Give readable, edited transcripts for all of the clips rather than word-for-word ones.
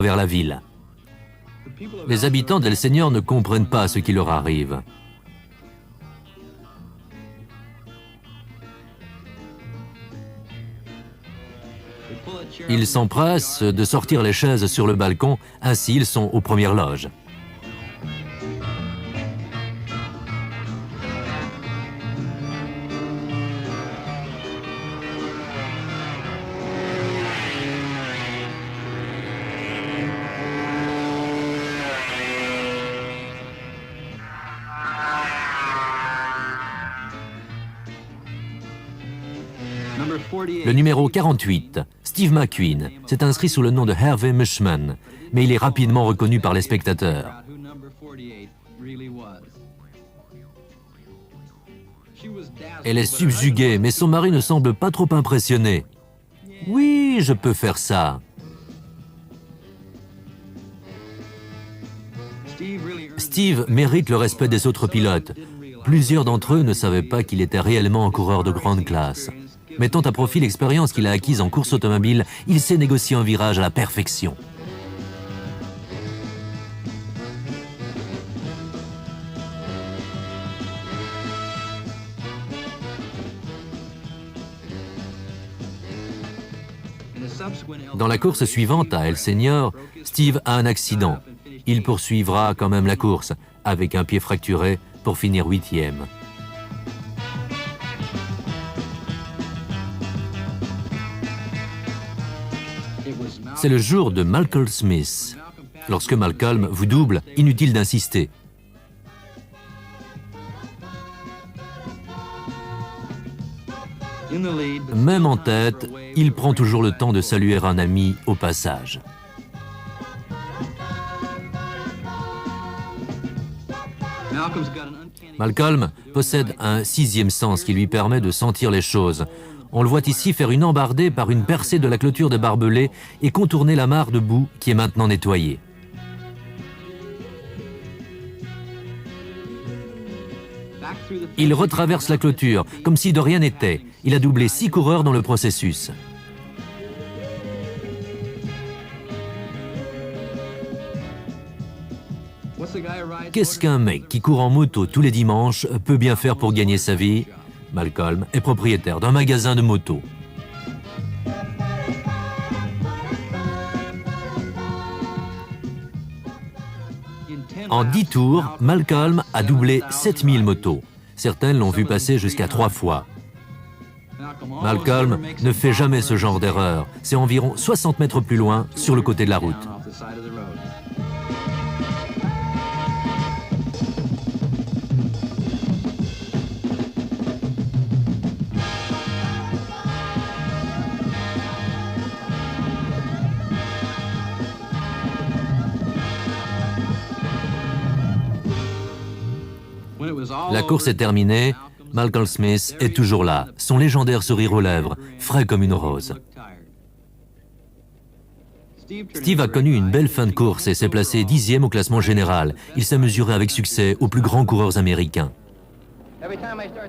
vers la ville. Les habitants d'El Señor ne comprennent pas ce qui leur arrive. Ils s'empressent de sortir les chaises sur le balcon, ainsi ils sont aux premières loges. Le numéro 48, Steve McQueen, s'est inscrit sous le nom de Hervé Mushman, mais il est rapidement reconnu par les spectateurs. Elle est subjuguée, mais son mari ne semble pas trop impressionné. « Oui, je peux faire ça. » Steve mérite le respect des autres pilotes. Plusieurs d'entre eux ne savaient pas qu'il était réellement un coureur de grande classe. Mettant à profit l'expérience qu'il a acquise en course automobile, il sait négocier un virage à la perfection. Dans la course suivante à El Señor, Steve a un accident. Il poursuivra quand même la course, avec un pied fracturé, pour finir 8e. C'est le jour de Malcolm Smith. Lorsque Malcolm vous double, inutile d'insister. Même en tête, il prend toujours le temps de saluer un ami au passage. Malcolm possède un 6e sens qui lui permet de sentir les choses. On le voit ici faire une embardée par une percée de la clôture de barbelés et contourner la mare de boue qui est maintenant nettoyée. Il retraverse la clôture comme si de rien n'était. Il a doublé 6 coureurs dans le processus. Qu'est-ce qu'un mec qui court en moto tous les dimanches peut bien faire pour gagner sa vie ? Malcolm est propriétaire d'un magasin de motos. En 10 tours, Malcolm a doublé 7000 motos. Certaines l'ont vu passer jusqu'à 3 fois. Malcolm ne fait jamais ce genre d'erreur. C'est environ 60 mètres plus loin, sur le côté de la route. La course est terminée, Malcolm Smith est toujours là, son légendaire sourire aux lèvres, frais comme une rose. Steve a connu une belle fin de course et s'est placé 10e au classement général. Il s'est mesuré avec succès aux plus grands coureurs américains.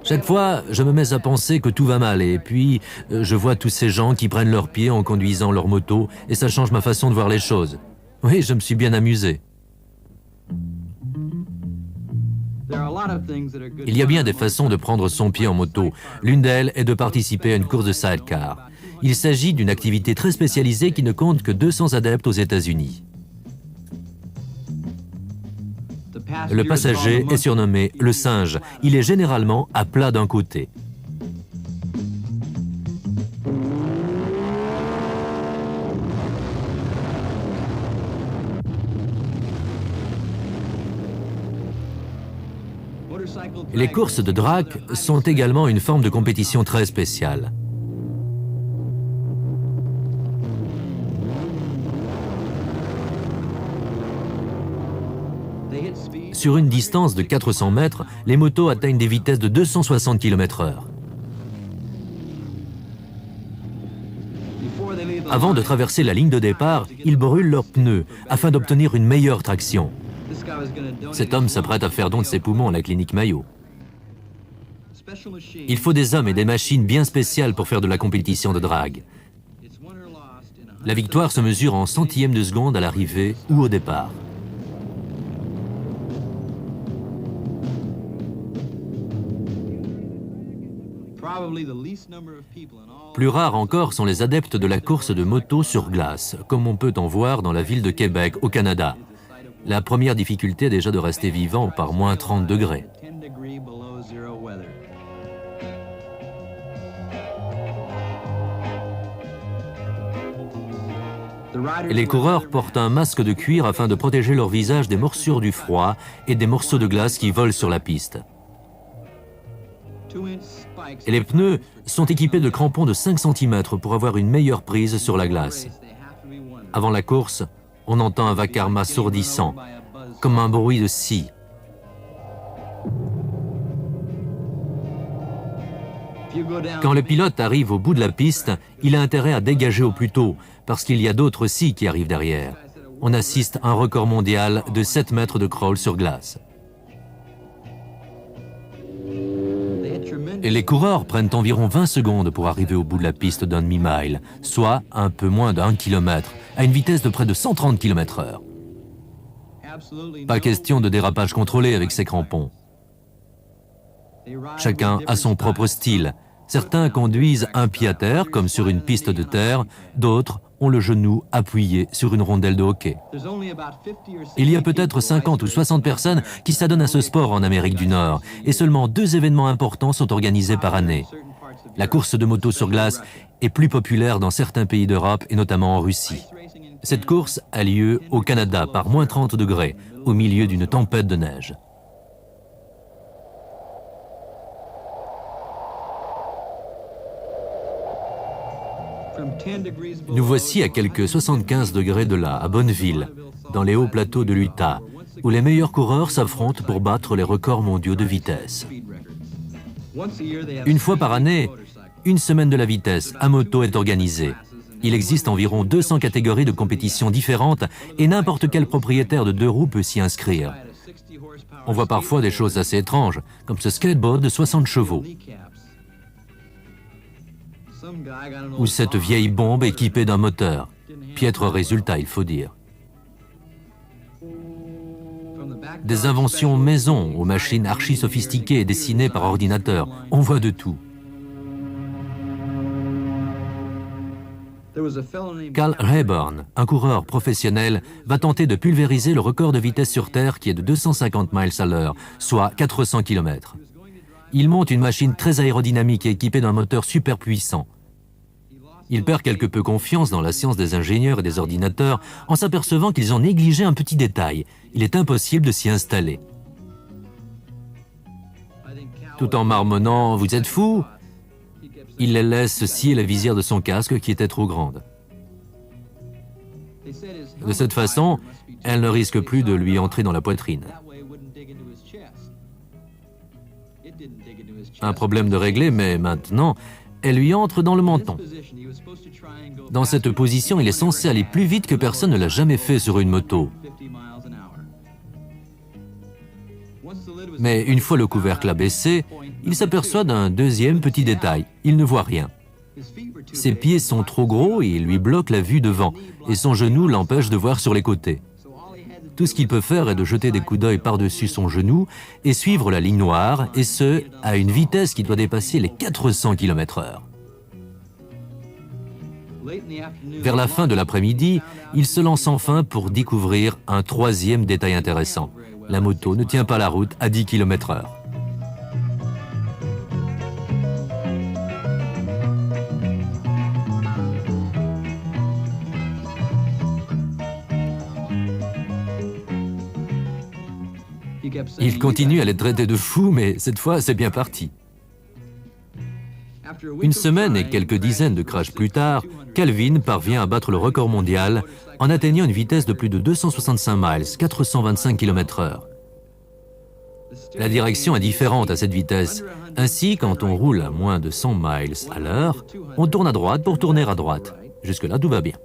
Chaque fois, je me mets à penser que tout va mal et puis je vois tous ces gens qui prennent leurs pieds en conduisant leur moto et ça change ma façon de voir les choses. Oui, je me suis bien amusé. Il y a bien des façons de prendre son pied en moto. L'une d'elles est de participer à une course de sidecar. Il s'agit d'une activité très spécialisée qui ne compte que 200 adeptes aux États-Unis. Le passager est surnommé le singe. Il est généralement à plat d'un côté. Les courses de drag sont également une forme de compétition très spéciale. Sur une distance de 400 mètres, les motos atteignent des vitesses de 260 km/h. Avant de traverser la ligne de départ, ils brûlent leurs pneus afin d'obtenir une meilleure traction. Cet homme s'apprête à faire don de ses poumons à la clinique Mayo. Il faut des hommes et des machines bien spéciales pour faire de la compétition de drague. La victoire se mesure en centièmes de seconde à l'arrivée ou au départ. Plus rares encore sont les adeptes de la course de moto sur glace, comme on peut en voir dans la ville de Québec, au Canada. La première difficulté est déjà de rester vivant par moins 30 degrés. Les coureurs portent un masque de cuir afin de protéger leur visage des morsures du froid et des morceaux de glace qui volent sur la piste. Et les pneus sont équipés de crampons de 5 cm pour avoir une meilleure prise sur la glace. Avant la course, on entend un vacarme assourdissant, comme un bruit de scie. Quand le pilote arrive au bout de la piste, il a intérêt à dégager au plus tôt, parce qu'il y a d'autres scies qui arrivent derrière. On assiste à un record mondial de 7 mètres de crawl sur glace. Et les coureurs prennent environ 20 secondes pour arriver au bout de la piste d'un demi-mile, soit un peu moins d'1 km, à une vitesse de près de 130 km/h. Pas question de dérapage contrôlé avec ces crampons. Chacun a son propre style. Certains conduisent un pied à terre, comme sur une piste de terre, d'autres ont le genou appuyé sur une rondelle de hockey. Il y a peut-être 50 ou 60 personnes qui s'adonnent à ce sport en Amérique du Nord, et seulement 2 événements importants sont organisés par année. La course de moto sur glace est plus populaire dans certains pays d'Europe, et notamment en Russie. Cette course a lieu au Canada par moins 30 degrés, au milieu d'une tempête de neige. Nous voici à quelques 75 degrés de là, à Bonneville, dans les hauts plateaux de l'Utah, où les meilleurs coureurs s'affrontent pour battre les records mondiaux de vitesse. Une fois par année, une semaine de la vitesse à moto est organisée. Il existe environ 200 catégories de compétitions différentes et n'importe quel propriétaire de 2 roues peut s'y inscrire. On voit parfois des choses assez étranges, comme ce skateboard de 60 chevaux. Ou cette vieille bombe équipée d'un moteur. Piètre résultat, il faut dire. Des inventions maison aux machines archi-sophistiquées dessinées par ordinateur. On voit de tout. Cal Rayburn, un coureur professionnel, va tenter de pulvériser le record de vitesse sur Terre qui est de 250 miles à l'heure, soit 400 km. Il monte une machine très aérodynamique et équipée d'un moteur super puissant. Il perd quelque peu confiance dans la science des ingénieurs et des ordinateurs en s'apercevant qu'ils ont négligé un petit détail. Il est impossible de s'y installer. Tout en marmonnant « Vous êtes fous ?» il les laisse scier la visière de son casque qui était trop grande. De cette façon, elle ne risque plus de lui entrer dans la poitrine. Un problème de régler, mais maintenant, elle lui entre dans le menton. Dans cette position, il est censé aller plus vite que personne ne l'a jamais fait sur une moto. Mais une fois le couvercle abaissé, il s'aperçoit d'un deuxième petit détail. Il ne voit rien. Ses pieds sont trop gros et ils lui bloquent la vue devant, et son genou l'empêche de voir sur les côtés. Tout ce qu'il peut faire est de jeter des coups d'œil par-dessus son genou et suivre la ligne noire, et ce, à une vitesse qui doit dépasser les 400 km/h. Vers la fin de l'après-midi, il se lance enfin pour découvrir un troisième détail intéressant. La moto ne tient pas la route à 10 km/h. Il continue à les traiter de fous, mais cette fois, c'est bien parti. Une semaine et quelques dizaines de crashs plus tard, Calvin parvient à battre le record mondial en atteignant une vitesse de plus de 265 miles, 425 km/h. La direction est différente à cette vitesse. Ainsi, quand on roule à moins de 100 miles à l'heure, on tourne à droite pour tourner à droite. Jusque-là, tout va bien.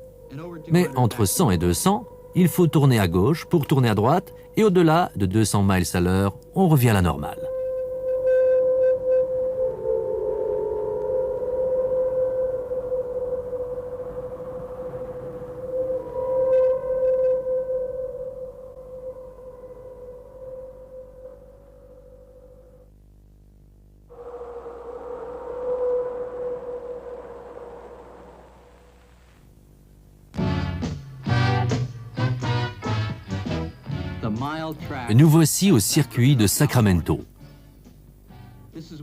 Mais entre 100 et 200, il faut tourner à gauche pour tourner à droite, et au-delà de 200 miles à l'heure, on revient à la normale. Nous voici au circuit de Sacramento.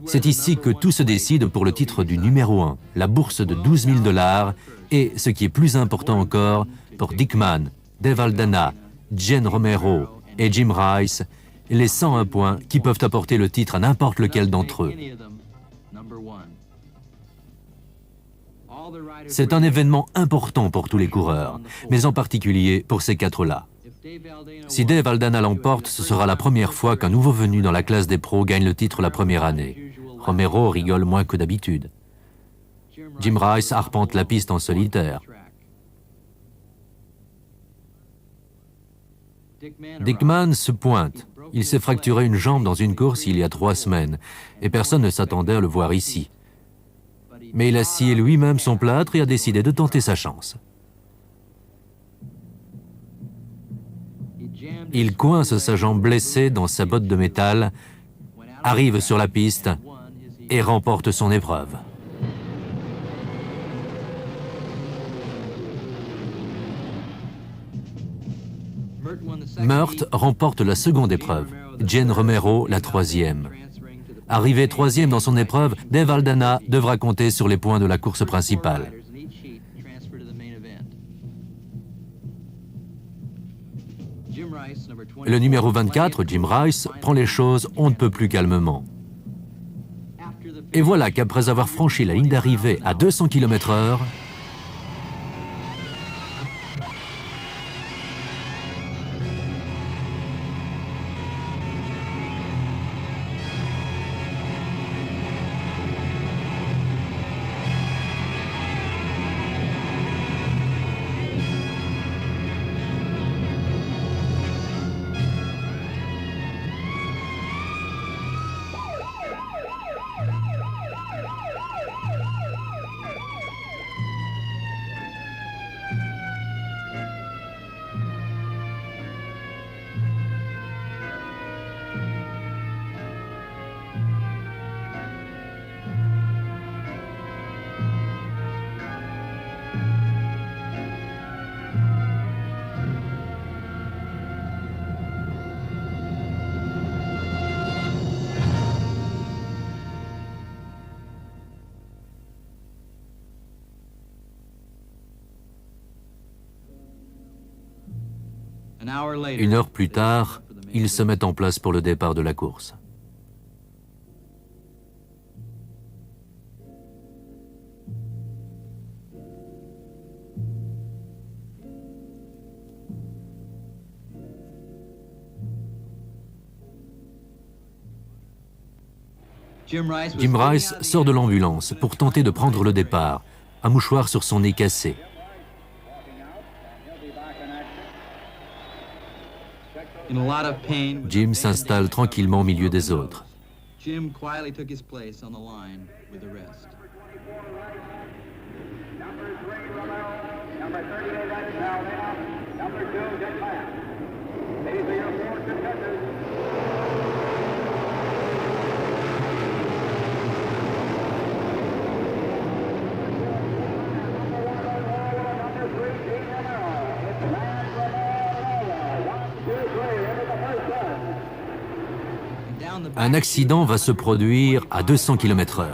C'est ici que tout se décide pour le titre du numéro 1, la bourse de 12 000 $, et, ce qui est plus important encore, pour Dickman, Dave Aldana, Jen Romero et Jim Rice, les 101 points qui peuvent apporter le titre à n'importe lequel d'entre eux. C'est un événement important pour tous les coureurs, mais en particulier pour ces quatre-là. Si Dave Aldana l'emporte, ce sera la première fois qu'un nouveau venu dans la classe des pros gagne le titre la première année. Romero rigole moins que d'habitude. Jim Rice arpente la piste en solitaire. Dickman se pointe. Il s'est fracturé une jambe dans une course il y a 3 semaines, et personne ne s'attendait à le voir ici. Mais il a scié lui-même son plâtre et a décidé de tenter sa chance. Il coince sa jambe blessée dans sa botte de métal, arrive sur la piste et remporte son épreuve. Murt remporte la seconde épreuve, Jen Romero la troisième. Arrivé troisième dans son épreuve, Dave Aldana devra compter sur les points de la course principale. Le numéro 24, Jim Rice, prend les choses on ne peut plus calmement. Et voilà qu'après avoir franchi la ligne d'arrivée à 200 km/h, une heure plus tard, ils se mettent en place pour le départ de la course. Jim Rice sort de l'ambulance pour tenter de prendre le départ, un mouchoir sur son nez cassé. Jim s'installe tranquillement au milieu des autres. Un accident va se produire à 200 km/h.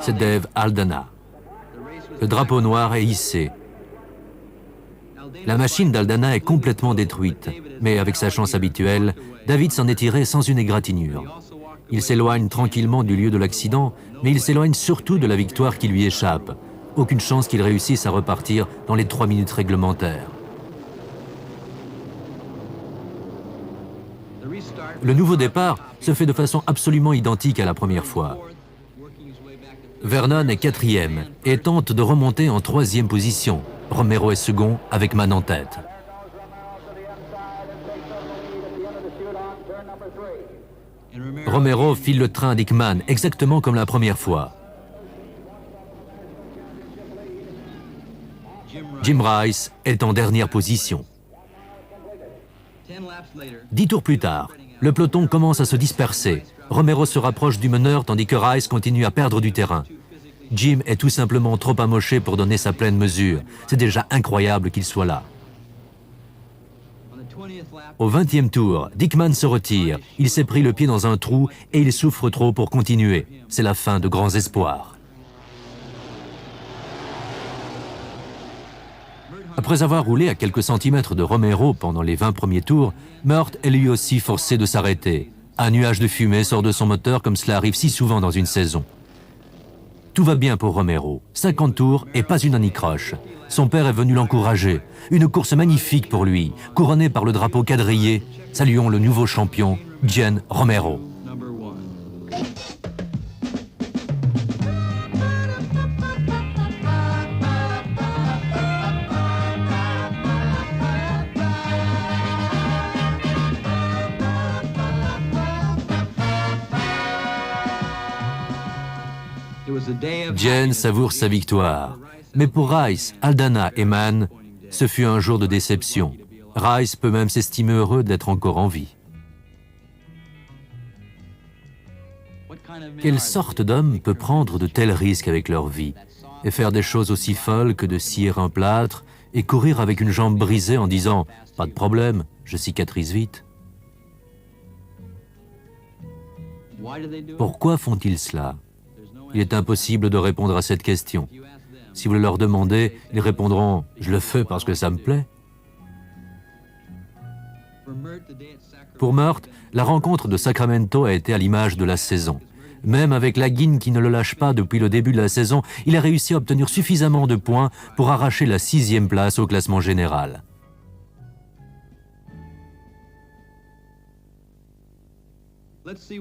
C'est Dave Aldana. Le drapeau noir est hissé. La machine d'Aldana est complètement détruite, mais avec sa chance habituelle, David s'en est tiré sans une égratignure. Il s'éloigne tranquillement du lieu de l'accident, mais il s'éloigne surtout de la victoire qui lui échappe. Aucune chance qu'il réussisse à repartir dans les 3 minutes réglementaires. Le nouveau départ se fait de façon absolument identique à la première fois. Vernon est 4e et tente de remonter en 3e position. Romero est second avec Mann en tête. Romero file le train à Dickman exactement comme la première fois. Jim Rice est en dernière position. 10 tours plus tard, le peloton commence à se disperser. Romero se rapproche du meneur tandis que Rice continue à perdre du terrain. Jim est tout simplement trop amoché pour donner sa pleine mesure. C'est déjà incroyable qu'il soit là. Au 20e tour, Dickman se retire. Il s'est pris le pied dans un trou et il souffre trop pour continuer. C'est la fin de grands espoirs. Après avoir roulé à quelques centimètres de Romero pendant les 20 premiers tours, Murt est lui aussi forcé de s'arrêter. Un nuage de fumée sort de son moteur comme cela arrive si souvent dans une saison. Tout va bien pour Romero. 50 tours et pas une anicroche. Son père est venu l'encourager. Une course magnifique pour lui, couronnée par le drapeau quadrillé. Saluons le nouveau champion, Jen Romero. Jen savoure sa victoire. Mais pour Rice, Aldana et Mann, ce fut un jour de déception. Rice peut même s'estimer heureux d'être encore en vie. Quelle sorte d'homme peut prendre de tels risques avec leur vie et faire des choses aussi folles que de scier un plâtre et courir avec une jambe brisée en disant « Pas de problème, je cicatrise vite ». Pourquoi font-ils cela? Il est impossible de répondre à cette question. Si vous le leur demandez, ils répondront « Je le fais parce que ça me plaît ». Pour Murt, la rencontre de Sacramento a été à l'image de la saison. Même avec la guine qui ne le lâche pas depuis le début de la saison, il a réussi à obtenir suffisamment de points pour arracher la 6e place au classement général.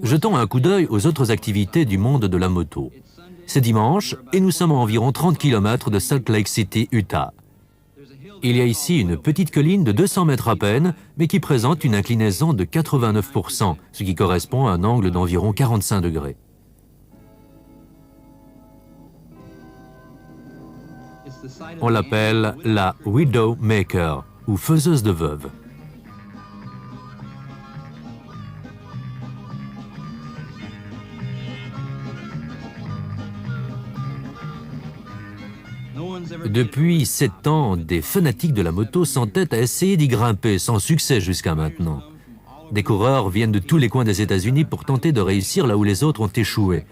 Jetons un coup d'œil aux autres activités du monde de la moto. C'est dimanche et nous sommes à environ 30 km de Salt Lake City, Utah. Il y a ici une petite colline de 200 mètres à peine, mais qui présente une inclinaison de 89%, ce qui correspond à un angle d'environ 45 degrés. On l'appelle la Widow Maker, ou faiseuse de veuves. Depuis 7 ans, des fanatiques de la moto s'entêtent à essayer d'y grimper, sans succès jusqu'à maintenant. Des coureurs viennent de tous les coins des États-Unis pour tenter de réussir là où les autres ont échoué.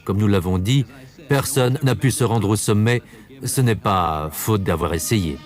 Comme nous l'avons dit, personne n'a pu se rendre au sommet. Ce n'est pas faute d'avoir essayé.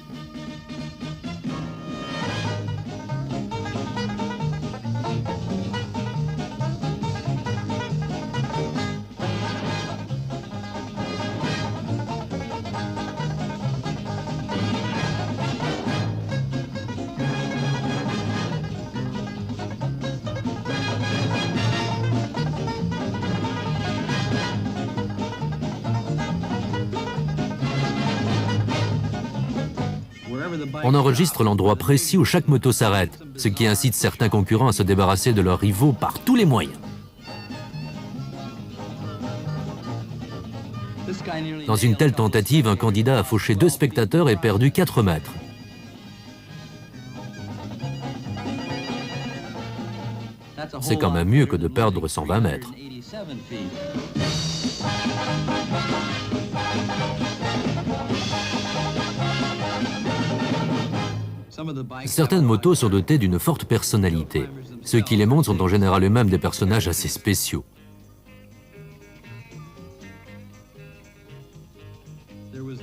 On enregistre l'endroit précis où chaque moto s'arrête, ce qui incite certains concurrents à se débarrasser de leurs rivaux par tous les moyens. Dans une telle tentative, un candidat a fauché 2 spectateurs et perdu 4 mètres. C'est quand même mieux que de perdre 120 mètres. Certaines motos sont dotées d'une forte personnalité. Ceux qui les montent sont en général eux-mêmes des personnages assez spéciaux.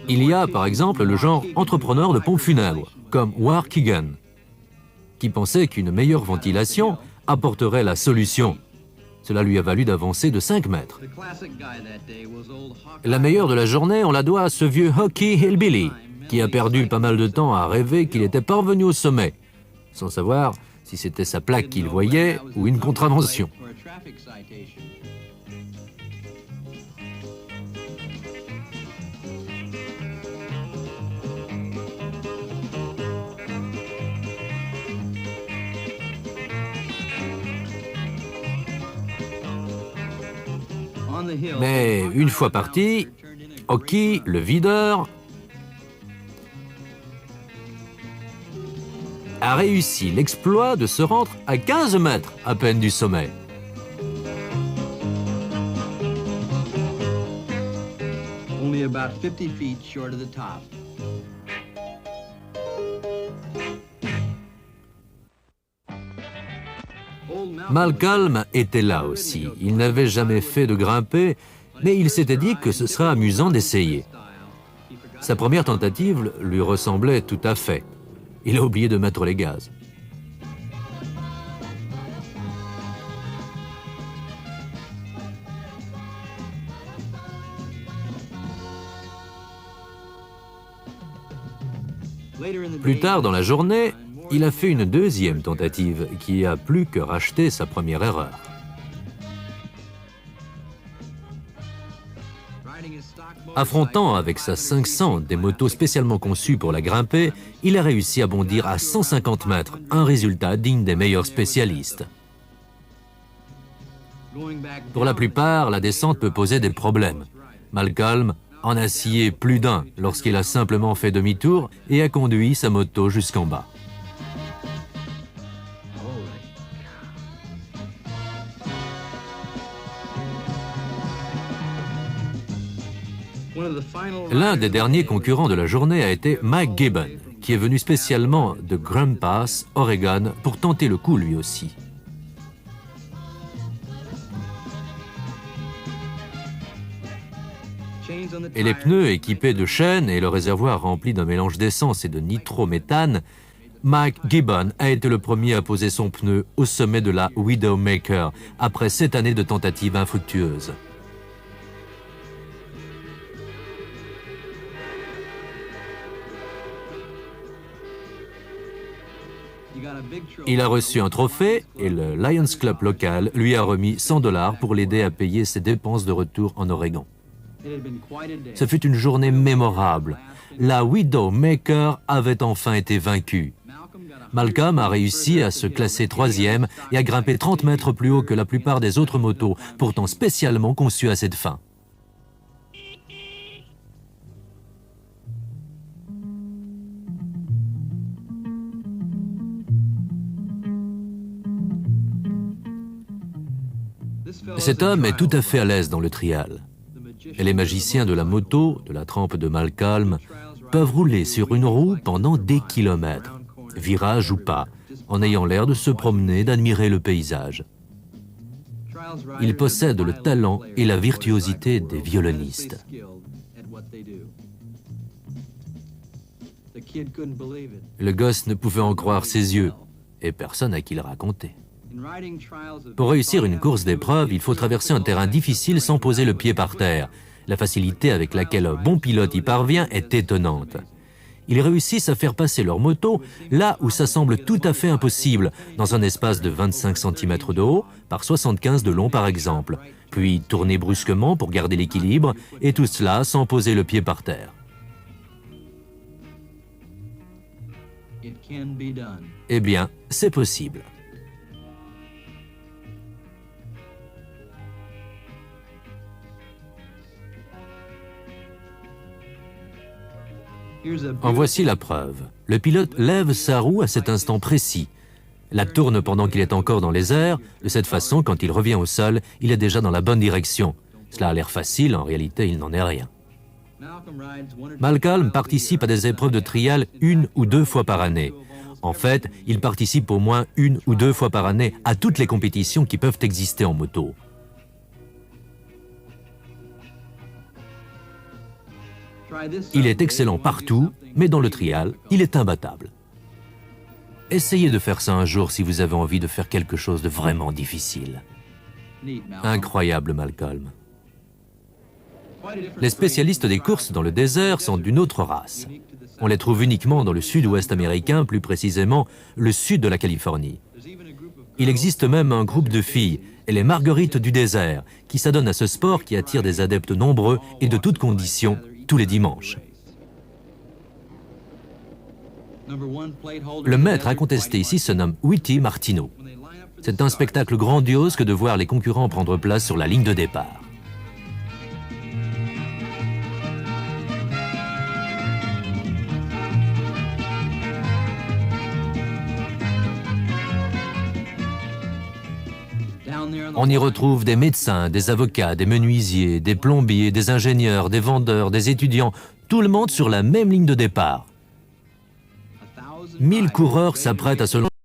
Il y a, par exemple, le genre entrepreneur de pompes funèbres, comme War Keegan, qui pensait qu'une meilleure ventilation apporterait la solution. Cela lui a valu d'avancer de 5 mètres. La meilleure de la journée, on la doit à ce vieux Hockey Hillbilly, qui a perdu pas mal de temps à rêver qu'il était parvenu au sommet, sans savoir si c'était sa plaque qu'il voyait ou une contravention. Mais une fois parti, Hockey, le videur, a réussi l'exploit de se rendre à 15 mètres à peine du sommet. about 50 feet short of the top. Malcolm était là aussi. Il n'avait jamais fait de grimper, mais il s'était dit que ce serait amusant d'essayer. Sa première tentative lui ressemblait tout à fait. Il a oublié de mettre les gaz. Plus tard dans la journée, il a fait une deuxième tentative qui a plus que racheté sa première erreur. Affrontant avec sa 500 des motos spécialement conçues pour la grimper, il a réussi à bondir à 150 mètres, un résultat digne des meilleurs spécialistes. Pour la plupart, la descente peut poser des problèmes. Malcolm en a scié plus d'un lorsqu'il a simplement fait demi-tour et a conduit sa moto jusqu'en bas. L'un des derniers concurrents de la journée a été Mike Gibbon, qui est venu spécialement de Graham Pass, Oregon, pour tenter le coup lui aussi. Et les pneus équipés de chaînes et le réservoir rempli d'un mélange d'essence et de nitrométhane, Mike Gibbon a été le premier à poser son pneu au sommet de la Widowmaker après 7 années de tentatives infructueuses. Il a reçu un trophée et le Lions Club local lui a remis $100 pour l'aider à payer ses dépenses de retour en Oregon. Ce fut une journée mémorable. La Widowmaker avait enfin été vaincue. Malcolm a réussi à se classer 3e et à grimper 30 mètres plus haut que la plupart des autres motos, pourtant spécialement conçues à cette fin. Cet homme est tout à fait à l'aise dans le trial. Et les magiciens de la moto, de la trempe de Malcolm, peuvent rouler sur une roue pendant des kilomètres, virage ou pas, en ayant l'air de se promener, d'admirer le paysage. Il possède le talent et la virtuosité des violonistes. Le gosse ne pouvait en croire ses yeux, et personne à qui le raconter. Pour réussir une course d'épreuve, il faut traverser un terrain difficile sans poser le pied par terre. La facilité avec laquelle un bon pilote y parvient est étonnante. Ils réussissent à faire passer leur moto là où ça semble tout à fait impossible, dans un espace de 25 cm de haut par 75 de long par exemple, puis tourner brusquement pour garder l'équilibre, et tout cela sans poser le pied par terre. Eh bien, c'est possible. En voici la preuve. Le pilote lève sa roue à cet instant précis, la tourne pendant qu'il est encore dans les airs. De cette façon, quand il revient au sol, il est déjà dans la bonne direction. Cela a l'air facile, en réalité, il n'en est rien. Malcolm participe à des épreuves de trial 1 ou 2 fois par année. En fait, il participe au moins 1 ou 2 fois par année à toutes les compétitions qui peuvent exister en moto. Il est excellent partout, mais dans le trial, il est imbattable. Essayez de faire ça un jour si vous avez envie de faire quelque chose de vraiment difficile. Incroyable, Malcolm. Les spécialistes des courses dans le désert sont d'une autre race. On les trouve uniquement dans le sud-ouest américain, plus précisément le sud de la Californie. Il existe même un groupe de filles, les Marguerites du désert, qui s'adonnent à ce sport qui attire des adeptes nombreux et de toutes conditions, tous les dimanches. Le maître incontesté ici se nomme Whitey Martineau. C'est un spectacle grandiose que de voir les concurrents prendre place sur la ligne de départ. On y retrouve des médecins, des avocats, des menuisiers, des plombiers, des ingénieurs, des vendeurs, des étudiants, tout le monde sur la même ligne de départ. 1000 coureurs s'apprêtent à se lancer